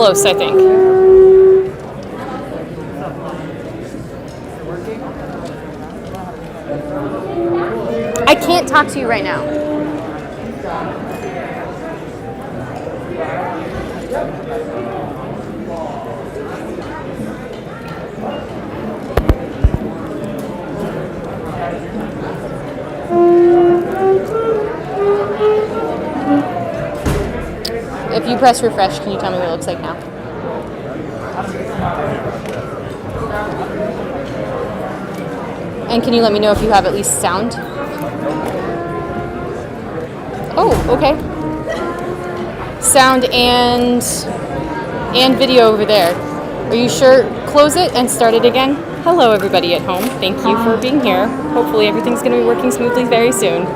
close, I think. I can't talk to you right now. If you press refresh, can you tell me what it looks like now? And can you let me know if you have at least sound? Oh, okay. Sound and video over there. Are you sure? Close it and start it again. Hello, everybody at home. Thank you for being here. Hopefully everything's going to be working smoothly very soon.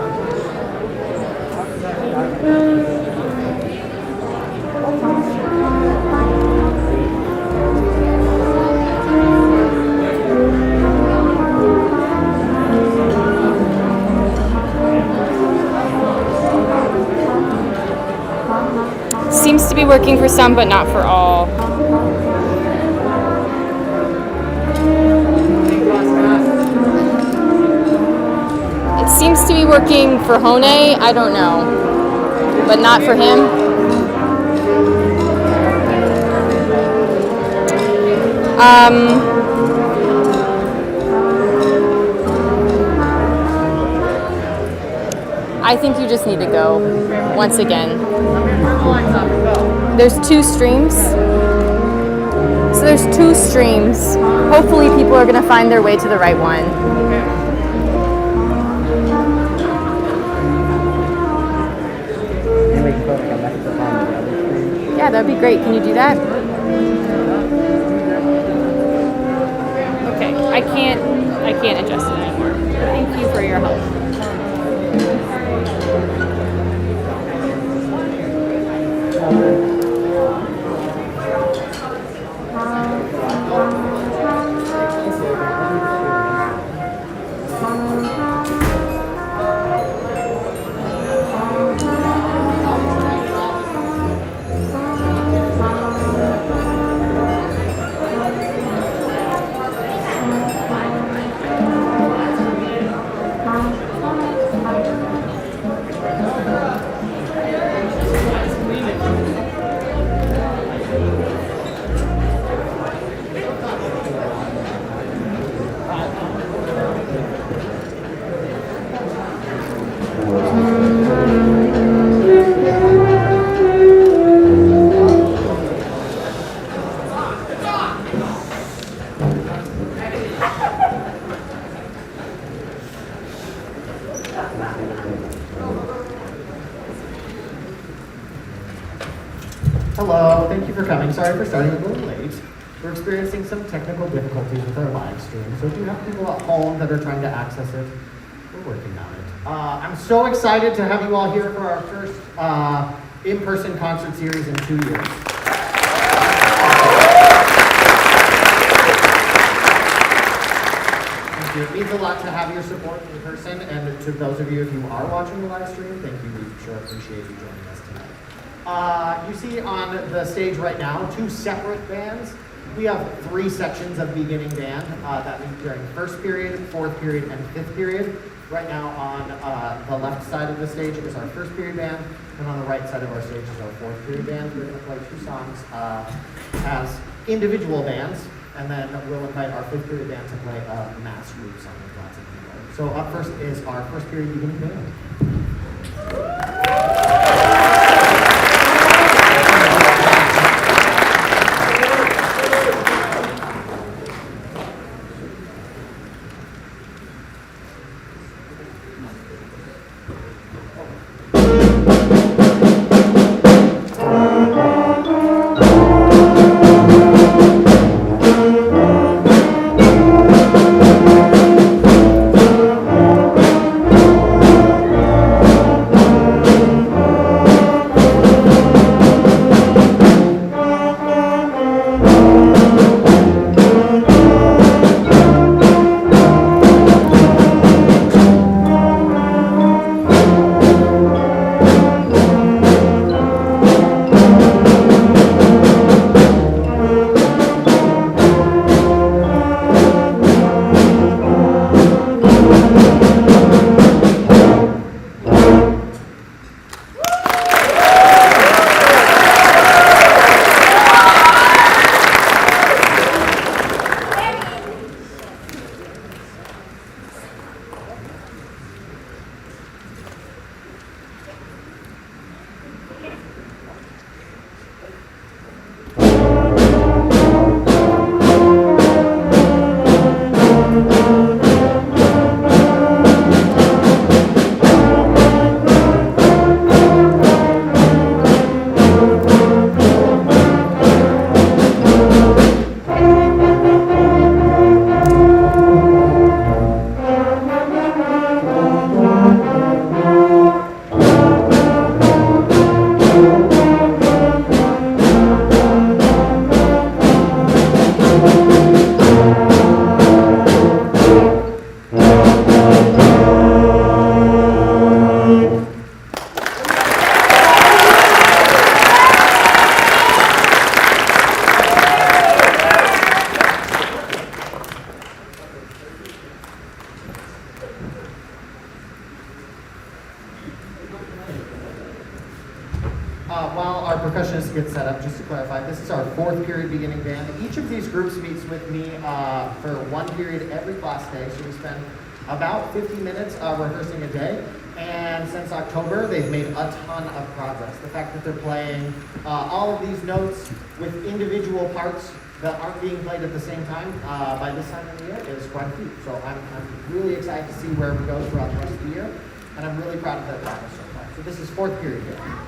Seems to be working for some, but not for all. It seems to be working for Hone, I don't know, but not for him. I think you just need to go once again. There's 2 streams. So there's 2 streams. Hopefully people are going to find their way to the right one. Yeah, that'd be great. Can you do that? Okay, I can't adjust it anymore. Thank you for your help. Hello, thank you for coming. Sorry for starting a little late. We're experiencing some technical difficulties with our live stream, so if you have people at home that are trying to access it, we're working on it. I'm so excited to have you all here for our first in-person concert series in 2 years. Thank you. It means a lot to have your support in person, and to those of you, if you are watching the live stream, thank you. We sure appreciate you joining us tonight. You see on the stage right now 2 separate bands. We have 3 sections of beginning band that meet during 1st period, 4th period, and 5th period. Right now on the left side of the stage is our 1st period band, and on the right side of our stage is our 4th period band. We're going to play 2 songs as individual bands, and then we'll invite our 5th period band to play a mass group song with lots of people. So up first is our 1st period beginning band. our percussionists get set up, just to clarify, this is our 4th period beginning band. Each of these groups meets with me for 1 period every class day, so we spend about 50 minutes rehearsing a day. And since October, they've made a ton of progress. The fact that they're playing all of these notes with individual parts that aren't being played at the same time by this time of the year is quite a feat. So I'm really excited to see where we go throughout the rest of the year, and I'm really proud of their progress so far. So this is 4th period here.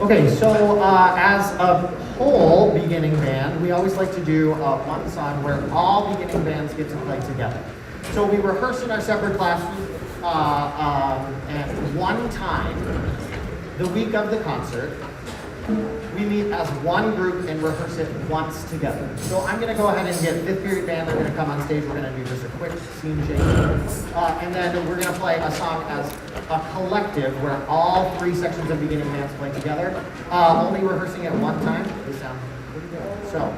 Okay, so as a whole beginning band, we always like to do one song where all beginning bands get to play together. So we rehearse in our separate classes, and one time, the week of the concert, we meet as one group and rehearse it once together. So I'm going to go ahead and get 5th period band. They're going to come on stage. We're going to do just a quick scene change. And then we're going to play a song as a collective where all 3 sections of beginning bands play together. Only rehearsing it one time. They sound pretty good. So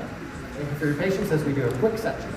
thank you for your patience as we do a quick set change.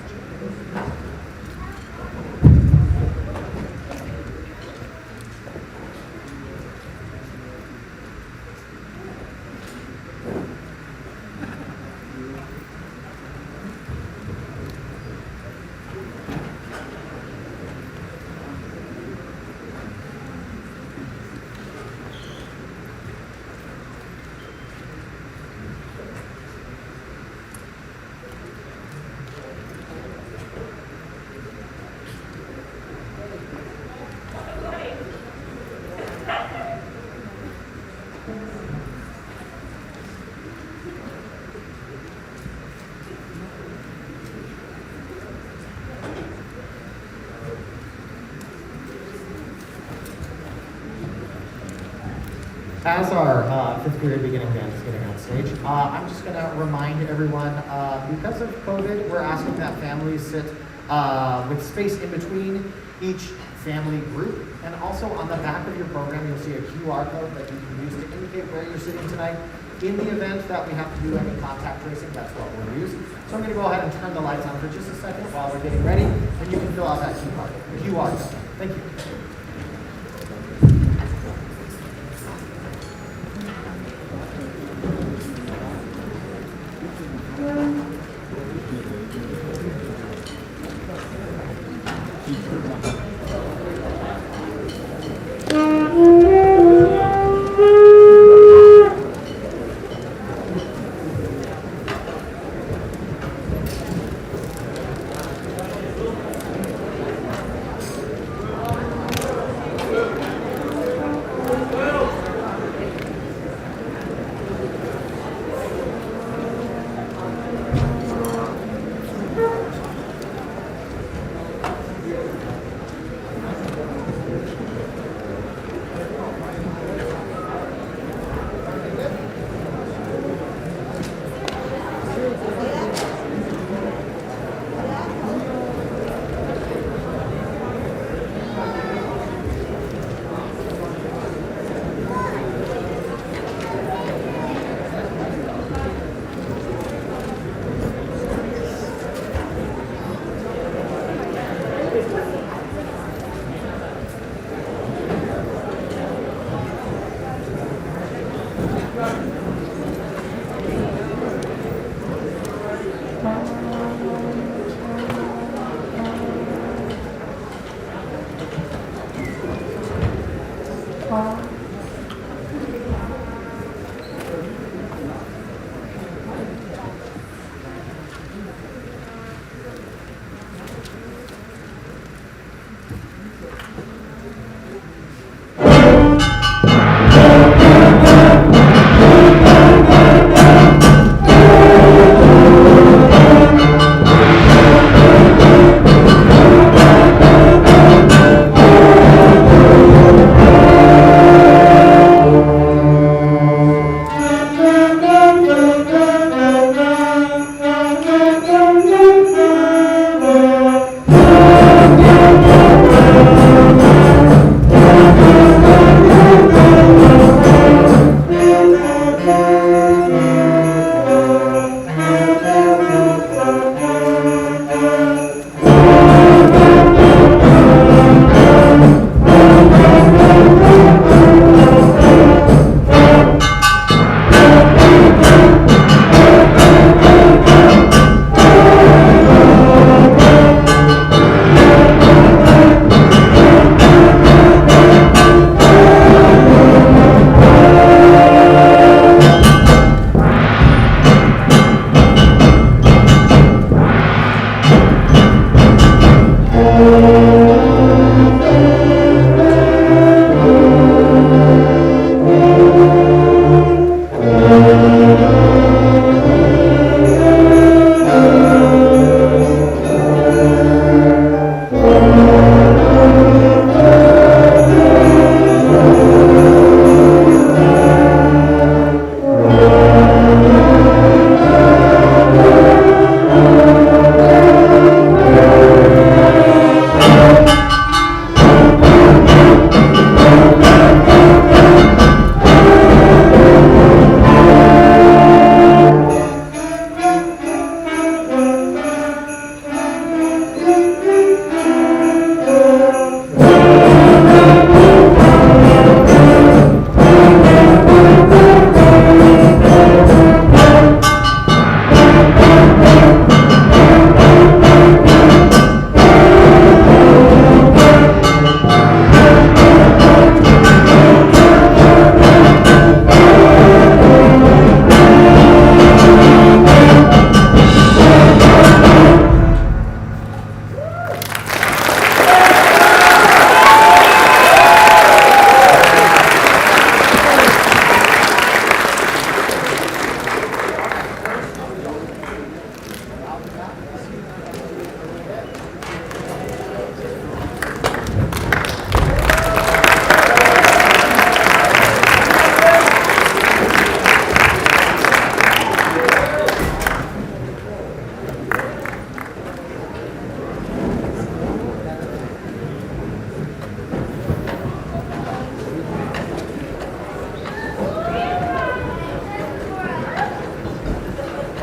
As our 5th period beginning band is getting on stage, I'm just going to remind everyone, because of COVID, we're asking that families sit with space in between each family group. And also on the back of your program, you'll see a QR code that you can use to indicate where you're sitting tonight. In the event that we have to do any contact tracing, that's what we'll use. So I'm going to go ahead and turn the lights on for just a second while we're getting ready, and you can fill out that QR code. Thank you.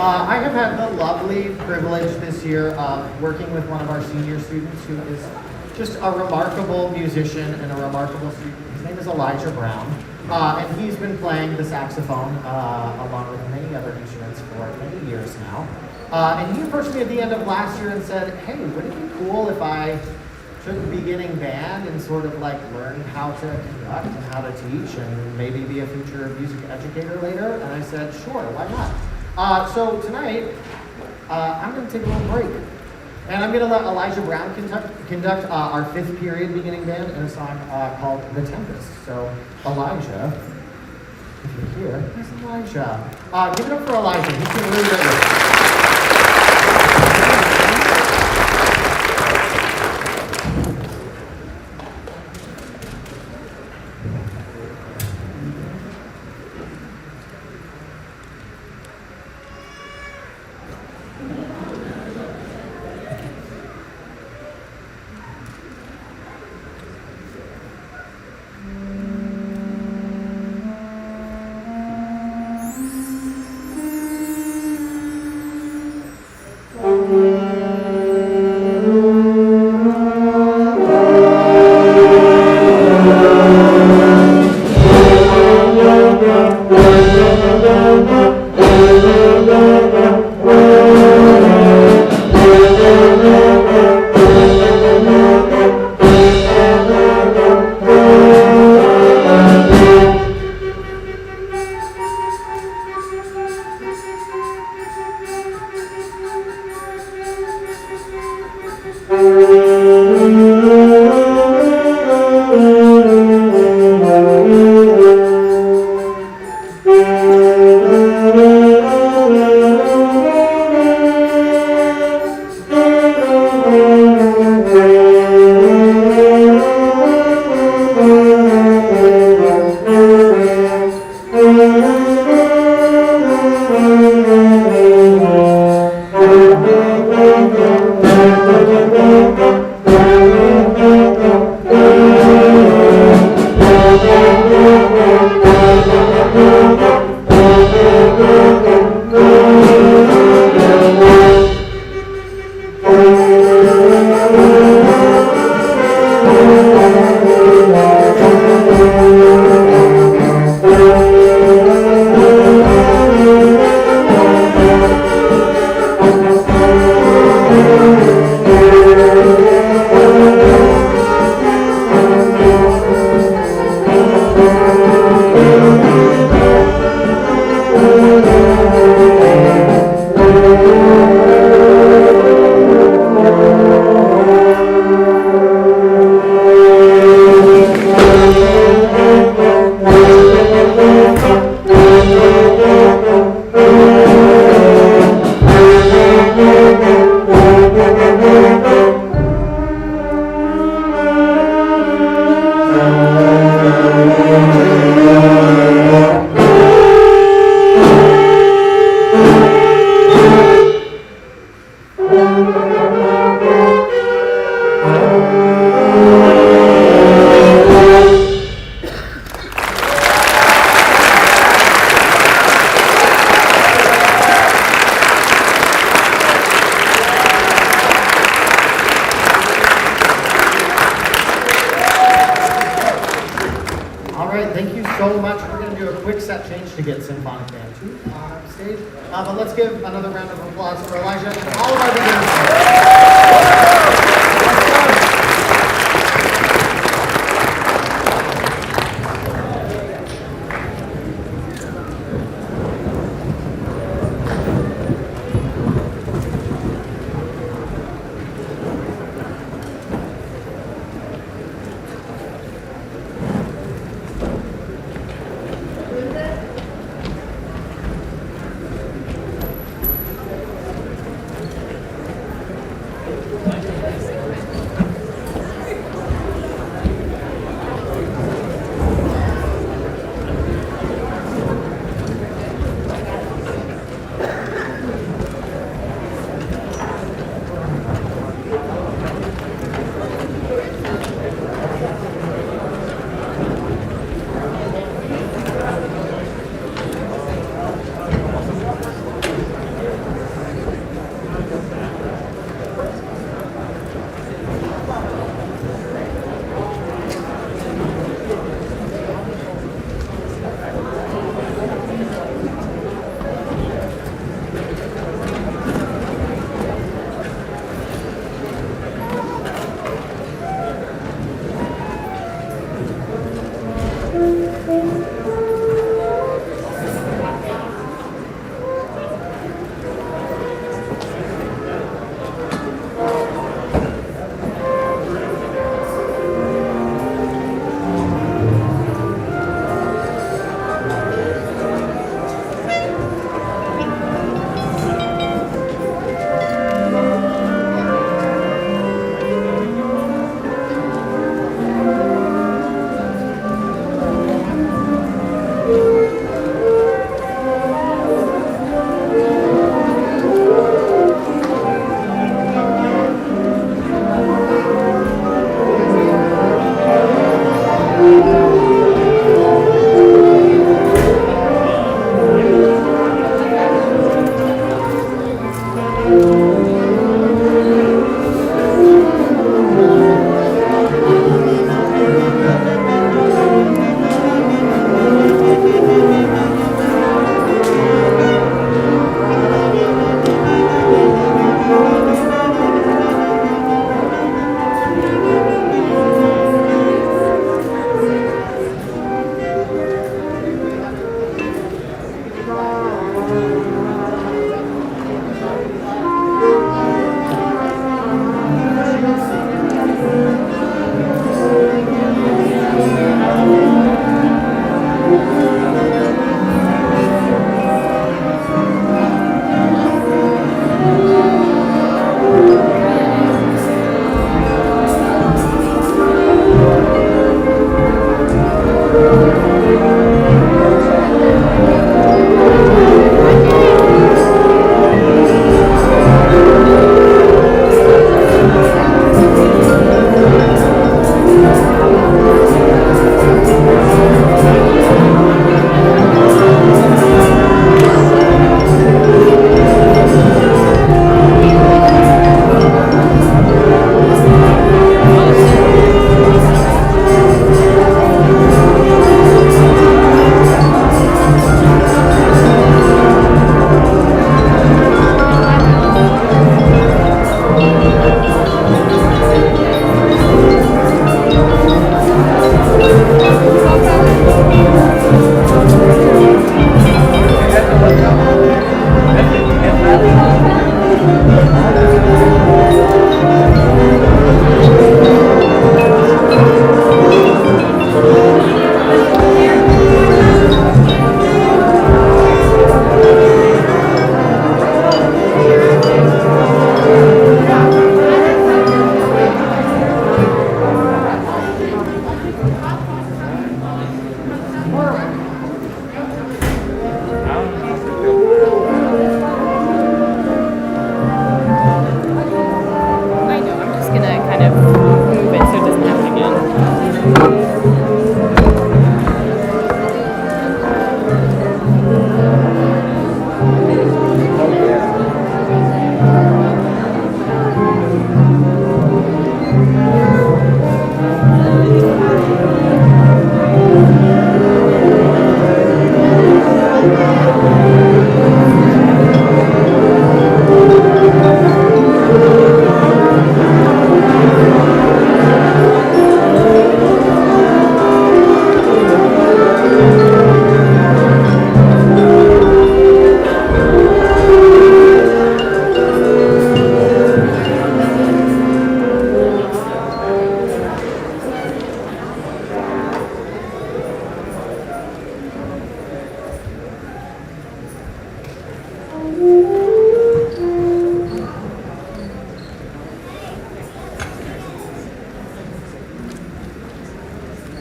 I have had the lovely privilege this year of working with one of our senior students who is just a remarkable musician and a remarkable student. His name is Elijah Brown, and he's been playing the saxophone along with many other instruments for many years now. And he approached me at the end of last year and said, hey, wouldn't it be cool if I took beginning band and sort of like learn how to conduct and how to teach and maybe be a future music educator later? And I said, sure, why not? So tonight, I'm going to take a little break. And I'm going to let Elijah Brown conduct our 5th period beginning band in a song called The Tempest. So Elijah, if you're here, where's Elijah? Give it up for Elijah. He's been really great. But let's give another round of applause for Elijah and all of our beginners.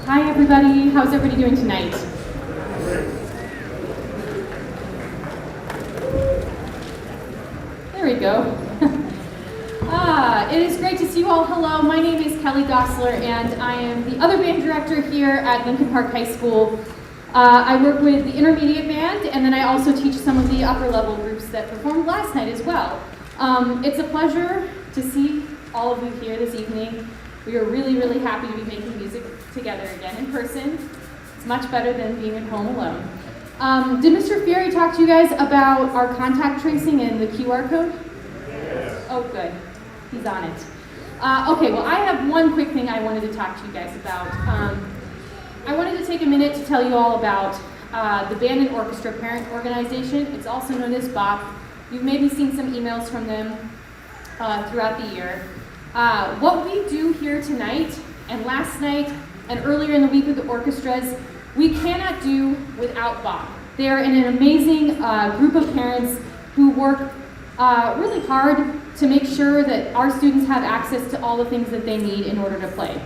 Hi everybody, how's everybody doing tonight? There we go. It is great to see you all. Hello, my name is Kelly Gossler and I am the other band director here at Lincoln Park High School. I work with the intermediate band and then I also teach some of the upper level groups that performed last night as well. It's a pleasure to see all of you here this evening. We are really, really happy to be making music together again in person. It's much better than being at home alone. Did Mr. Fieri talk to you guys about our contact tracing and the QR code? Yes. Oh, good. He's on it. Okay, well, I have one quick thing I wanted to talk to you guys about. I wanted to take a minute to tell you all about the Band and Orchestra Parent Organization. It's also known as BOP. You've maybe seen some emails from them throughout the year. What we do here tonight and last night and earlier in the week with the orchestras, we cannot do without BOP. They are an amazing group of parents who work really hard to make sure that our students have access to all the things that they need in order to play.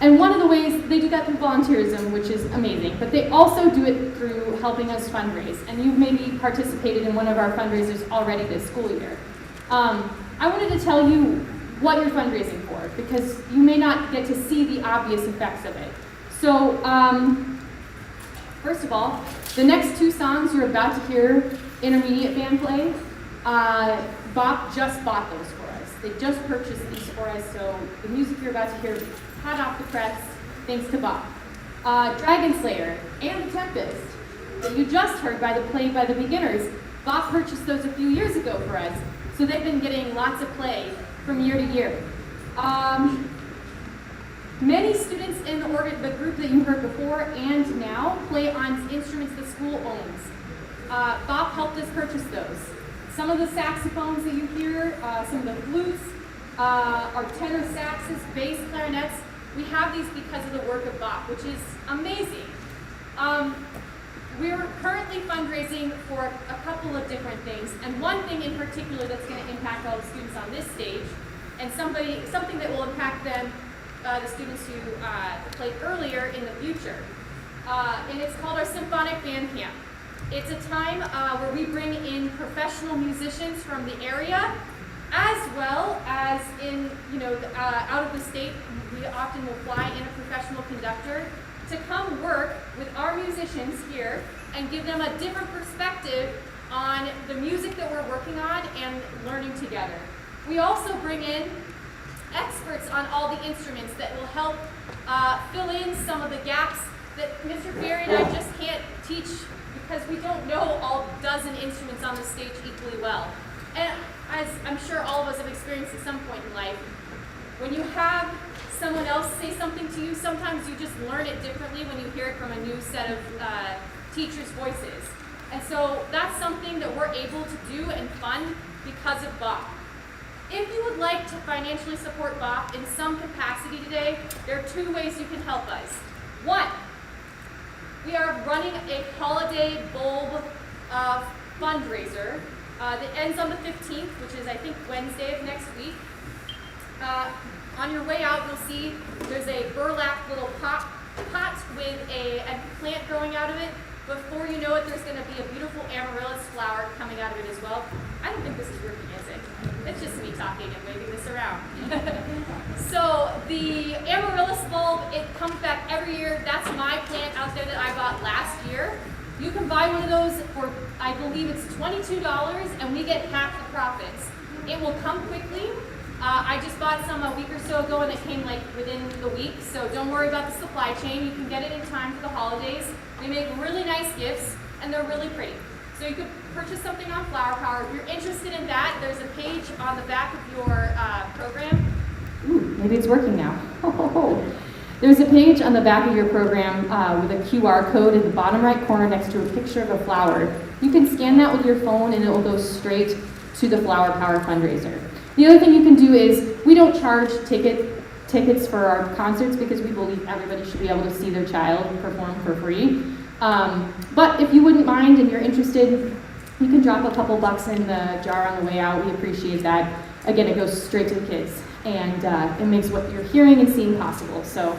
And one of the ways they do that through volunteerism, which is amazing, but they also do it through helping us fundraise. And you've maybe participated in one of our fundraisers already this school year. I wanted to tell you what you're fundraising for, because you may not get to see the obvious effects of it. So, first of all, the next two songs you're about to hear intermediate band play, BOP just bought those for us. They just purchased these for us, so the music you're about to hear, hot off the press, thanks to BOP. Dragon Slayer and The Tempest, that you just heard played by the beginners, BOP purchased those a few years ago for us, so they've been getting lots of play from year to year. Many students in the group that you heard before and now play on instruments the school owns. BOP helped us purchase those. Some of the saxophones that you hear, some of the flutes, our tenor saxes, bass clarinets, we have these because of the work of BOP, which is amazing. We're currently fundraising for a couple of different things, and one thing in particular that's going to impact all the students on this stage, and something that will impact them, the students who played earlier in the future. And it's called our Symphonic Band Camp. It's a time where we bring in professional musicians from the area, as well as out of the state. We often will fly in a professional conductor to come work with our musicians here and give them a different perspective on the music that we're working on and learning together. We also bring in experts on all the instruments that will help fill in some of the gaps that Mr. Ferry and I just can't teach because we don't know all dozen instruments on the stage equally well. And as I'm sure all of us have experienced at some point in life, when you have someone else say something to you, sometimes you just learn it differently when you hear it from a new set of teachers' voices. And so that's something that we're able to do and fund because of BOP. If you would like to financially support BOP in some capacity today, there are two ways you can help us. One, we are running a holiday bulb fundraiser that ends on the 15th, which is I think Wednesday of next week. On your way out, you'll see there's a burlap little pot with a plant growing out of it. Before you know it, there's going to be a beautiful amaryllis flower coming out of it as well. I don't think this is working, is it? It's just me talking and waving this around. So the amaryllis bulb, it comes back every year. That's my plant out there that I bought last year. You can buy one of those for, I believe it's $22, and we get half the profits. It will come quickly. I just bought some a week or so ago, and it came like within the week, so don't worry about the supply chain. You can get it in time for the holidays. We make really nice gifts, and they're really pretty. So you could purchase something on Flower Power. If you're interested in that, there's a page on the back of your program. Ooh, maybe it's working now. There's a page on the back of your program with a QR code in the bottom right corner next to a picture of a flower. You can scan that with your phone, and it will go straight to the Flower Power fundraiser. The other thing you can do is, we don't charge tickets for our concerts because we believe everybody should be able to see their child perform for free. But if you wouldn't mind and you're interested, you can drop a couple bucks in the jar on the way out. We appreciate that. Again, it goes straight to the kids, and it makes what you're hearing and seeing possible. So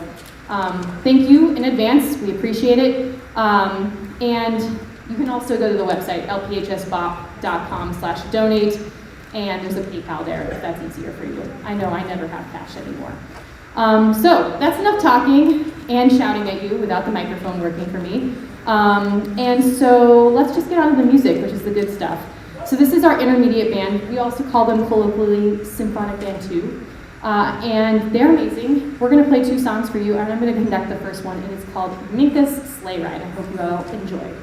thank you in advance. We appreciate it. And you can also go to the website, lphsbop.com/donate. And there's a PayPal there if that's easier for you. I know I never have cash anymore. So that's enough talking and shouting at you without the microphone working for me. And so let's just get on to the music, which is the good stuff. So this is our intermediate band. We also call them colloquially Symphonic Band 2. And they're amazing. We're going to play two songs for you, and I'm going to conduct the first one, and it's called Minka's Sleigh Ride. I hope you all enjoy.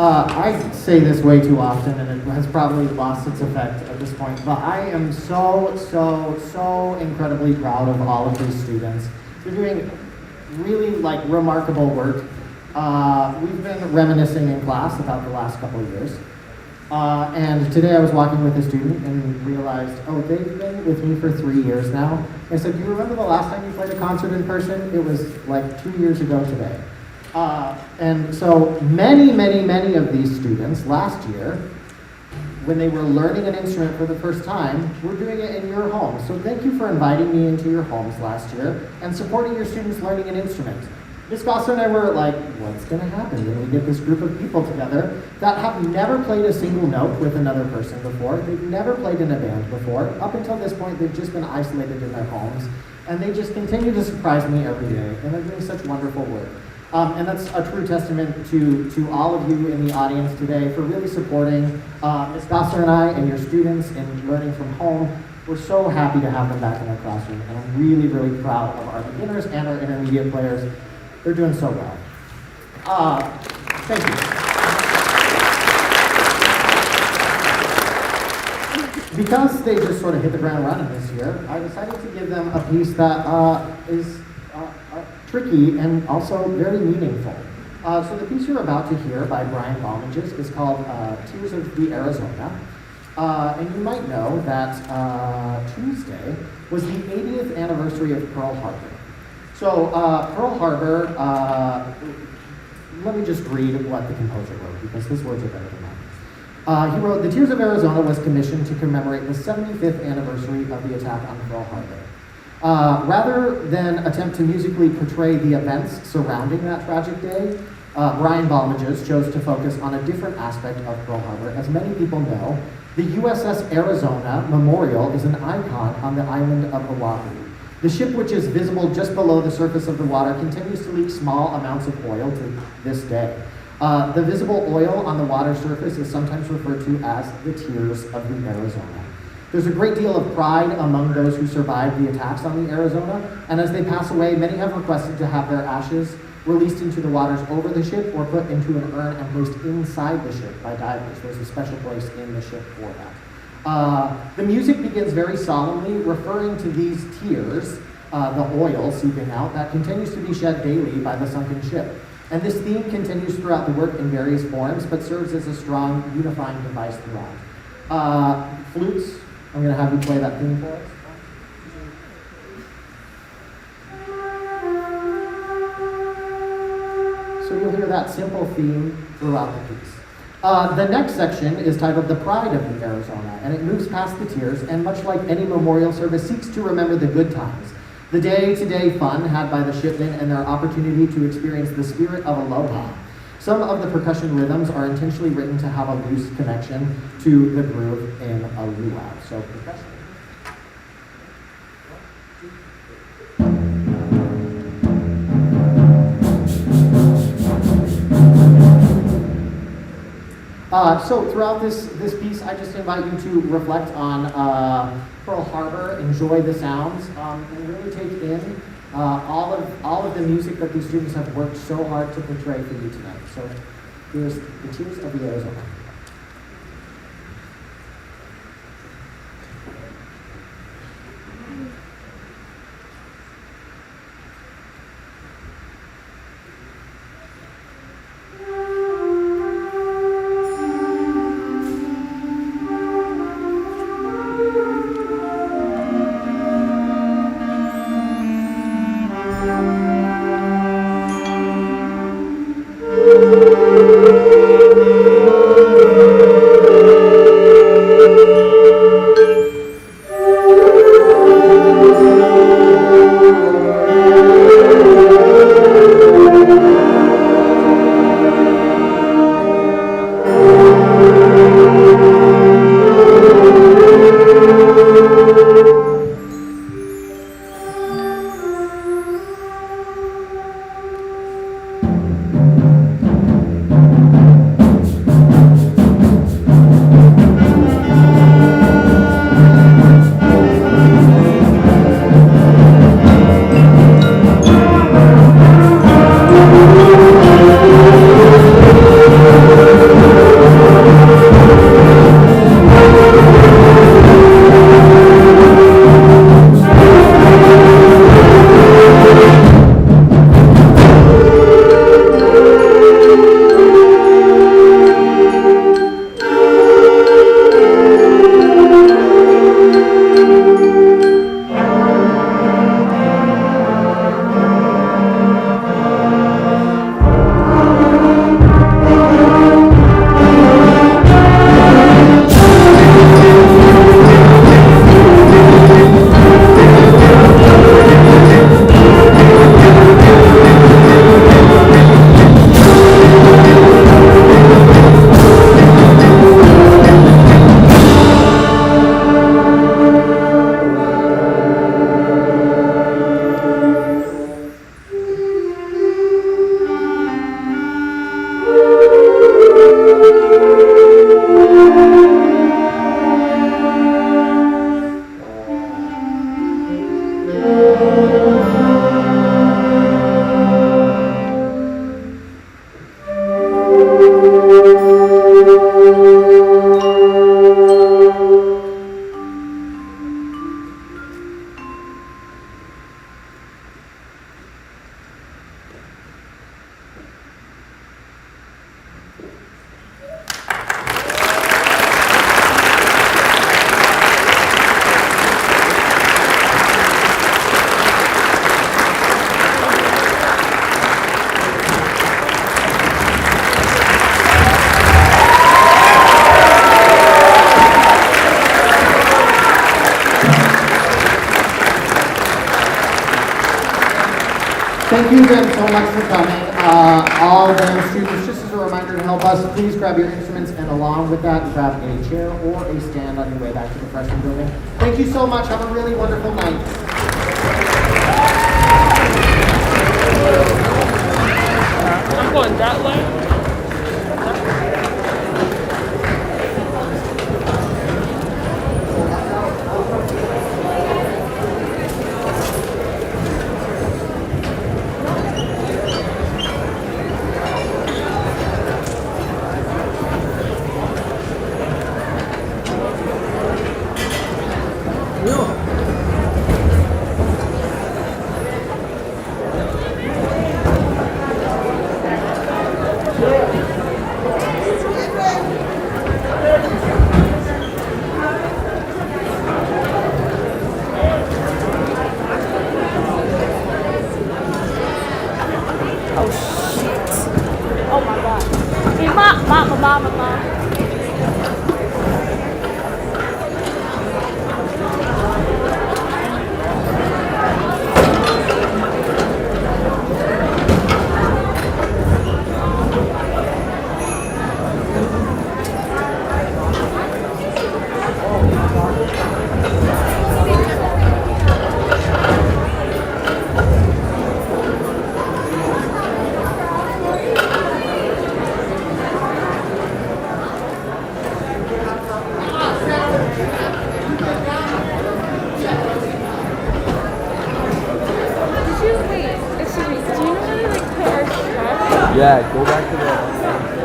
I say this way too often, and it has probably lost its effect at this point, but I am so incredibly proud of all of these students. They're doing really remarkable work. We've been reminiscing in class about the last couple of years. And today I was walking with a student and realized, oh, they've been with me for 3 years now. I said, do you remember the last time you played a concert in person? It was like 2 years ago today. And so many of these students last year, when they were learning an instrument for the first time, were doing it in your homes. So thank you for inviting me into your homes last year and supporting your students learning an instrument. Ms. Gosser and I were like, what's going to happen when we get this group of people together that have never played a single note with another person before? They've never played in a band before. Up until this point, they've just been isolated in their homes. And they just continue to surprise me every day. And they're doing such wonderful work. And that's a true testament to all of you in the audience today for really supporting Ms. Gosser and I and your students in learning from home. We're so happy to have them back in our classroom. And I'm really proud of our beginners and our intermediate players. They're doing so well. Thank you. Because they just sort of hit the ground running this year, I decided to give them a piece that is tricky and also very meaningful. So the piece you're about to hear by Brian Balmages is called Tears of the Arizona. And you might know that Tuesday was the 80th anniversary of Pearl Harbor. So Pearl Harbor, let me just read what the composer wrote, because his words are better than mine. He wrote, "The Tears of Arizona was commissioned to commemorate the 75th anniversary of the attack on Pearl Harbor. Rather than attempt to musically portray the events surrounding that tragic day, Brian Balmages chose to focus on a different aspect of Pearl Harbor. As many people know, The USS Arizona Memorial is an icon on the island of Oahu. The ship, which is visible just below the surface of the water, continues to leak small amounts of oil to this day. The visible oil on the water surface is sometimes referred to as the tears of the Arizona. There's a great deal of pride among those who survived the attacks on the Arizona, and as they pass away, many have requested to have their ashes released into the waters over the ship or put into an urn and placed inside the ship by divers. There's a special place in the ship for that. The music begins very solemnly, referring to these tears, the oil seeping out, that continues to be shed daily by the sunken ship. And this theme continues throughout the work in various forms, but serves as a strong unifying device throughout. Flutes, I'm going to have you play that theme for us. So you'll hear that simple theme throughout the piece. The next section is titled The Pride of the Arizona, and it moves past the tears, and much like any memorial service, seeks to remember the good times, the day-to-day fun had by the shipmen and their opportunity to experience the spirit of aloha. Some of the percussion rhythms are intentionally written to have a loose connection to the groove in a luau. So percussion. So throughout this piece, I just invite you to reflect on Pearl Harbor, enjoy the sounds, and really take in all of the music that these students have worked so hard to portray for you tonight. So here's The Tears of the Arizona. Thank you again so much for coming. All the students, just as a reminder to help us, please grab your instruments and along with that, grab a chair or a stand on your way back to the freshman building. Thank you so much. Have a really wonderful night. I'm going that way. Mama. Yeah, go back to the